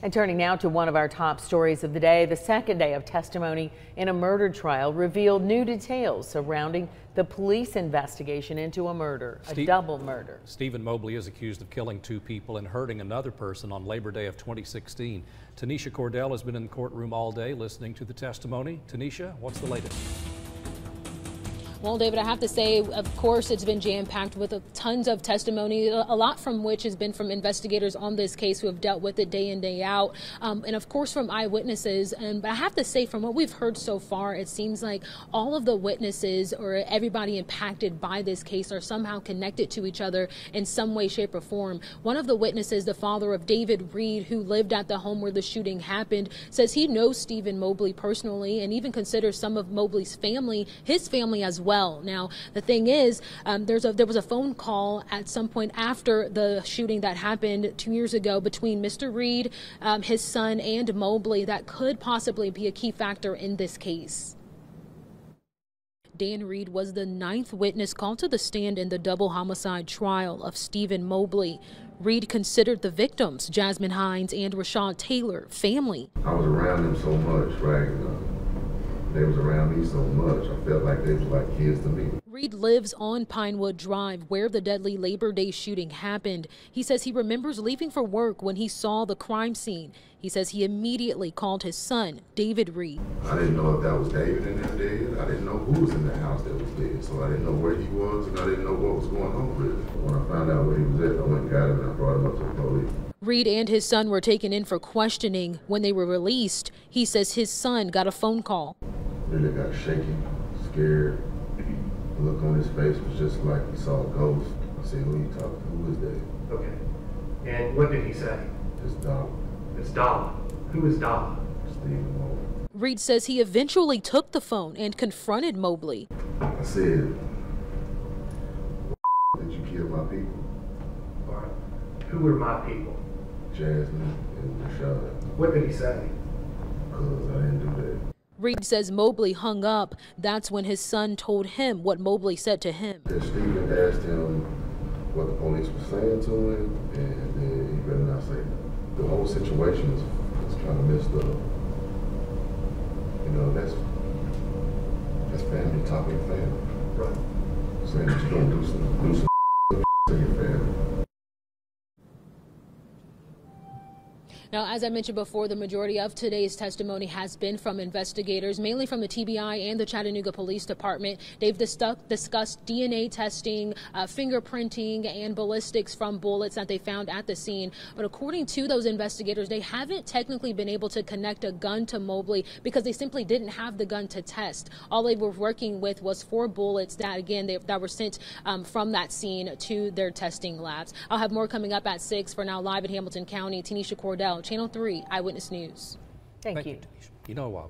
And turning now to one of our top stories of the day, the second day of testimony in a murder trial revealed new details surrounding the police investigation into a murder, a double murder. Stephen Mobley is accused of killing two people and hurting another person on Labor Day of 2016. Tanisha Cordell has been in the courtroom all day listening to the testimony. Tanisha, what's the latest? Well, David, I have to say, of course, it's been jam-packed with tons of testimony, a lot from which has been from investigators on this case who have dealt with it day in, day out, and of course from eyewitnesses. But I have to say, from what we've heard so far, it seems like all of the witnesses or everybody impacted by this case are somehow connected to each other in some way, shape, or form. One of the witnesses, the father of David Reed, who lived at the home where the shooting happened, says he knows Stephen Mobley personally and even considers some of Mobley's family his family as well. Now, the thing is, there was a phone call at some point after the shooting that happened 2 years ago between Mr. Reed, his son, and Mobley that could possibly be a key factor in this case. Dan Reed was the 9th witness called to the stand in the double homicide trial of Stephen Mobley. Reed considered the victims, Jasmine Hines and Rashad Taylor, family. I was around them so much, right? They was around me so much. I felt like they was like kids to me. Reed lives on Pinewood Drive, where the deadly Labor Day shooting happened. He says he remembers leaving for work when he saw the crime scene. He says he immediately called his son, David Reed. I didn't know if that was David in there dead. I didn't know who was in the house that was dead. So I didn't know where he was, and I didn't know what was going on with him. When I found out where he was at, I went and got him and I brought him up to the police. Reed and his son were taken in for questioning. When they were released, he says his son got a phone call. Really got shaky, scared. The look on his face was just like he saw a ghost. I said, who are you talking to? Who is that? Okay. And what did he say? It's Dollar. It's Dollar. Who is Dollar? Stephen Mobley. Reed says he eventually took the phone and confronted Mobley. I said, did you kill my people? All right. Who were my people? Jasmine and Rashad. What did he say? Because I didn't do that. Reed says Mobley hung up. That's when his son told him what Mobley said to him. Stephen asked him what the police were saying to him, and then he better not say that. The whole situation is kind of messed up. You know, that's family talking family. Right. Saying that you don't do some to your family. Now, as I mentioned before, the majority of today's testimony has been from investigators, mainly from the TBI and the Chattanooga Police Department. They've discussed DNA testing, fingerprinting, and ballistics from bullets that they found at the scene. But according to those investigators, they haven't technically been able to connect a gun to Mobley because they simply didn't have the gun to test. All they were working with was 4 bullets that, again, that were sent from that scene to their testing labs. I'll have more coming up at 6. For now, live in Hamilton County, Tanisha Cordell, Channel 3 Eyewitness News. Thank you. You know what?